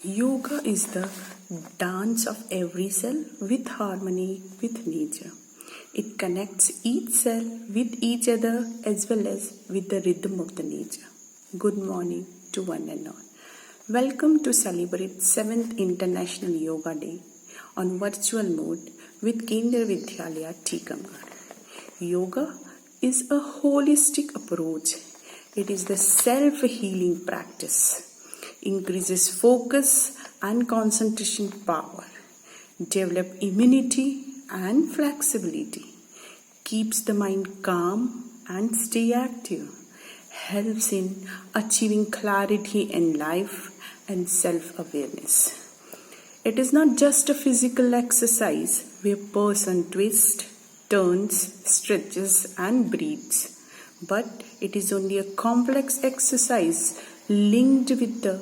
Yoga is the dance of every cell with harmony with nature. It connects each cell with each other as well as with the rhythm of the nature. Good morning to one and all. Welcome to celebrate 7th International Yoga Day on virtual mode with Kendra Vidyalaya Tikamgarh. Yoga is a holistic approach. It is the self-healing practice. Increases focus and concentration power, develop immunity and flexibility, keeps the mind calm and stay active, helps in achieving clarity in life and self-awareness. It is not just a physical exercise where a person twists, turns, stretches and breathes, but it is only a complex exercise linked with the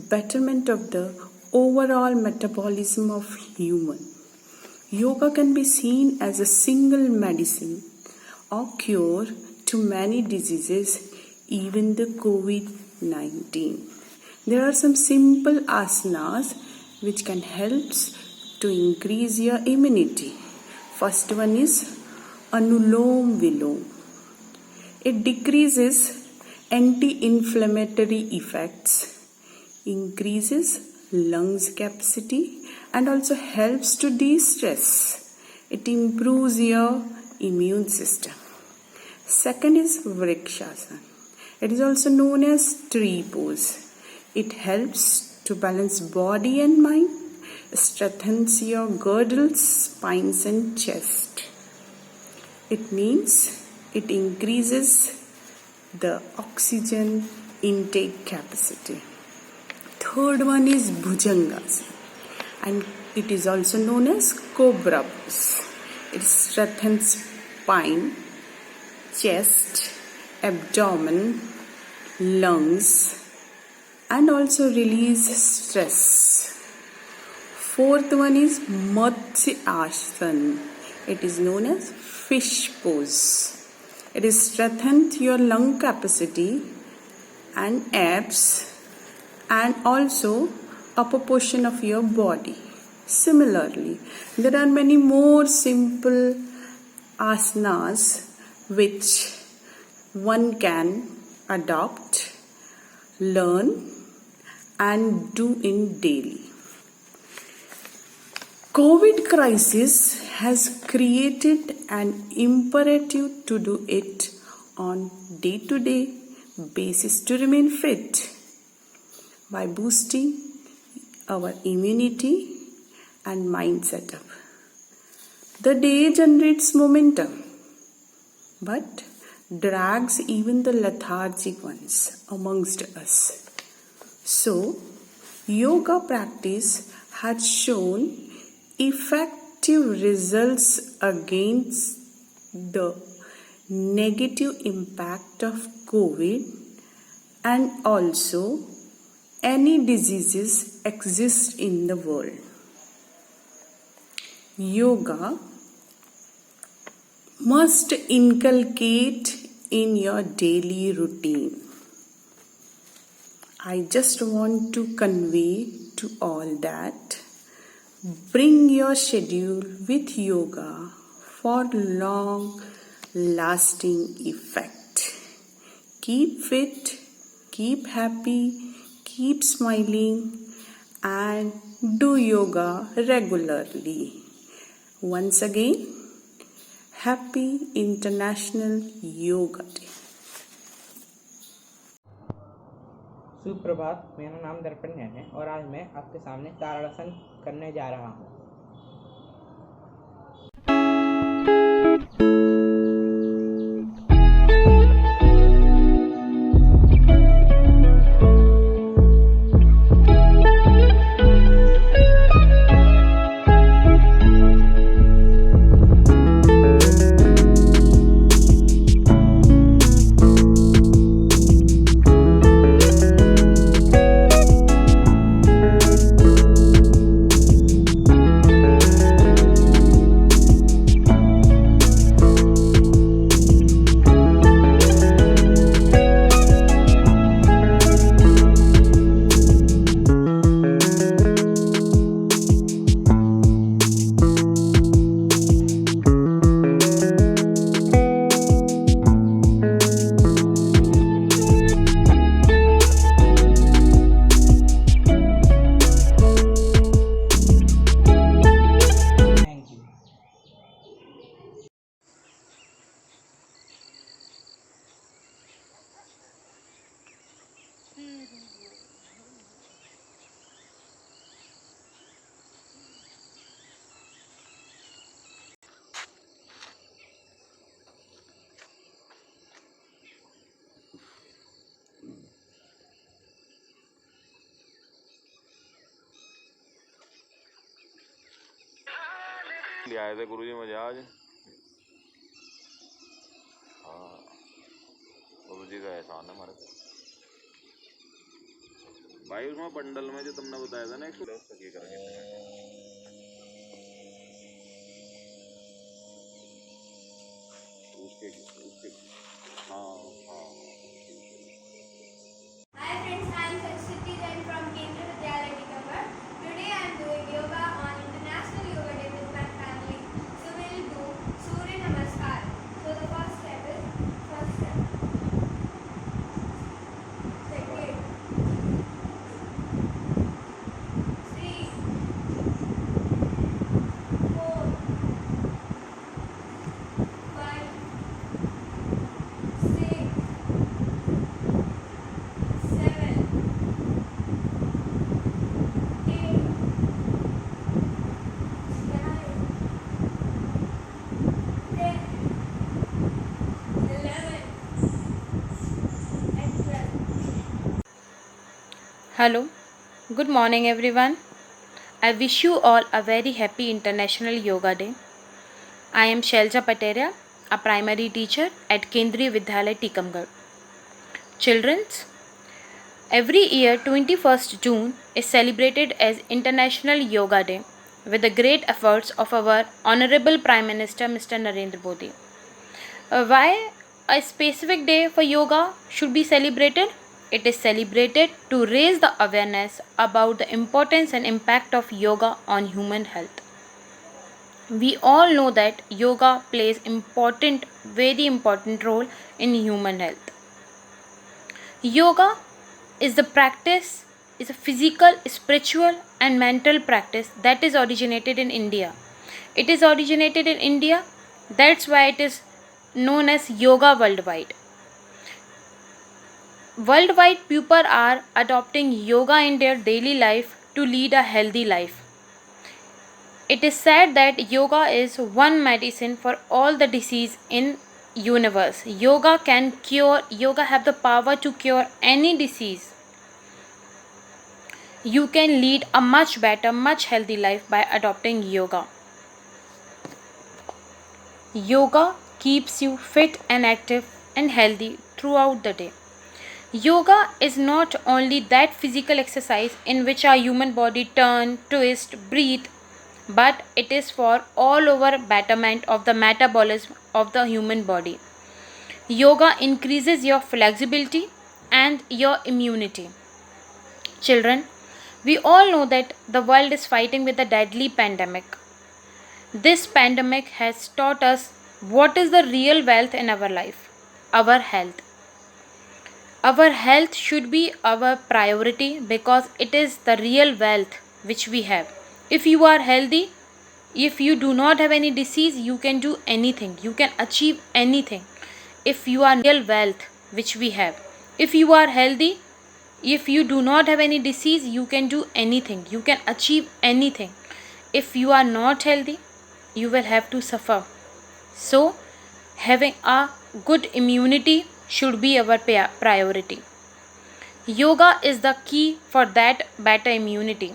betterment of the overall metabolism of human. Yoga can be seen as a single medicine or cure to many diseases, even the COVID-19. There are some simple asanas which can help to increase your immunity. First one is Anulom Vilom. It decreases anti-inflammatory effects, increases lungs capacity and also helps to de-stress. It improves your immune system. Second is Vrikshasana. It is also known as tree pose. It helps to balance body and mind, strengthens your girdles, spines and chest. It means it increases the oxygen intake capacity. Third one is Bhujangasana and it is also known as Cobra pose. It strengthens spine, chest, abdomen, lungs and also release stress. Fourth one is Matsya Asana. It is known as fish pose. It strengthens your lung capacity and abs and also upper portion of your body. Similarly, there are many more simple asanas which one can adopt, learn and do in daily. COVID crisis has created an imperative to do it on day-to-day basis to remain fit by boosting our immunity and mind setup. The day generates momentum but drags even the lethargic ones amongst us. So, yoga practice has shown effective results against the negative impact of COVID and also any diseases exist in the world. Yoga must inculcate in your daily routine. I just want to convey to all that bring your schedule with yoga for long lasting effect. Keep fit, keep happy, keep smiling and do yoga regularly. Once again, Happy International Yoga Day. सुप्रभात, मेरा नाम दर्पण है और आज मैं आपके सामने ताड़ासन करने जा रहा हूँ। ले आए थे गुरुजी मुझे आज। हाँ, गुरुजी का एहसान है हमारे पे भाई। उसमें बंडल में जो तुमने बताया था ना, एक ये करके उसके हाँ हाँ। Hi friends, I am Saraswati Jain from Kendriya Vidyalaya Tikamgarh. Today I am doing yoga on International Yoga Day with my family. So we will do Surya Namaskar. So the first step is first step. Second. 3, 4, 5, 6, 7, 8, 9, 10, 11, and 12. Hello, good morning everyone. I wish you all a very happy International Yoga Day. I am Shelja Pateria, a primary teacher at Kendriya Vidyalaya Tikamgarh. Children, every year 21st June is celebrated as International Yoga Day with the great efforts of our Honorable Prime Minister Mr. Narendra Modi. Why a specific day for yoga should be celebrated? It is celebrated to raise the awareness about the importance and impact of yoga on human health. We all know that yoga plays very important role in human health. Yoga is is a physical, spiritual and mental practice that is originated in India. It is originated in India, that's why it is known as yoga worldwide. Worldwide, people are adopting yoga in their daily life to lead a healthy life. It is said that yoga is one medicine for all the disease in universe. Yoga have the power to cure any disease. You can lead a much better, much healthy life by adopting yoga. Yoga keeps you fit and active and healthy throughout the day. Yoga is not only that physical exercise in which our human body turn, twist, breathe, but it is for all over betterment of the metabolism of the human body. Yoga increases your flexibility and your immunity. Children, we all know that the world is fighting with a deadly pandemic. This pandemic has taught us what is the real wealth in our life: our health. Our health should be our priority because it is the real wealth which we have. If you are healthy, if you do not have any disease, you can do anything. You can achieve anything. If you are real wealth which we have. If you are healthy, if you do not have any disease, you can do anything. You can achieve anything. If you are not healthy, you will have to suffer. So, having a good immunity should be our priority. Yoga is the key for that better immunity.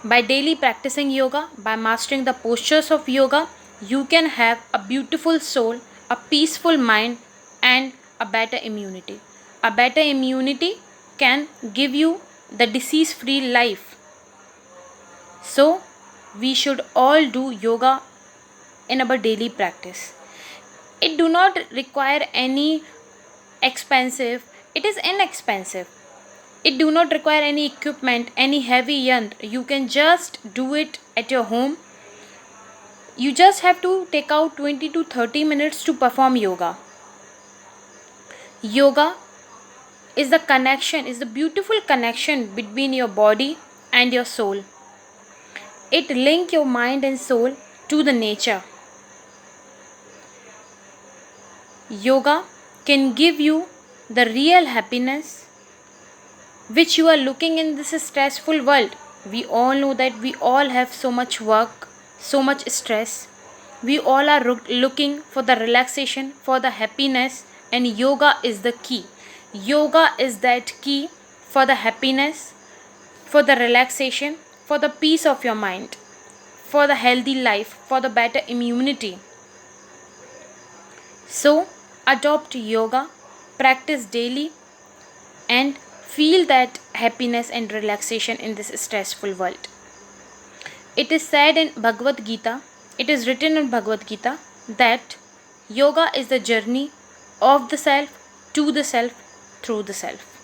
By daily practicing yoga, by mastering the postures of yoga, you can have a beautiful soul, a peaceful mind, and a better immunity. A better immunity can give you the disease free life. So, we should all do yoga in our daily practice. It do not require any expensive, it is inexpensive. It do not require any equipment, any heavy yantra. You can just do it at your home. You just have to take out 20 to 30 minutes to perform yoga. Yoga is the beautiful connection between your body and your soul. It links your mind and soul to the nature. Yoga can give you the real happiness which you are looking in this stressful world. We all know that we all have so much work, so much stress. We all are looking for the relaxation, for the happiness, and yoga is the key. Yoga is that key for the happiness, for the relaxation, for the peace of your mind, for the healthy life, for the better immunity. So, adopt yoga, practice daily, and feel that happiness and relaxation in this stressful world. It is said in Bhagavad Gita, it is written in Bhagavad Gita that yoga is the journey of the self, to the self, through the self.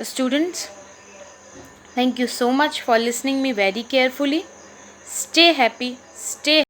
Students, thank you so much for listening me very carefully. Stay happy, stay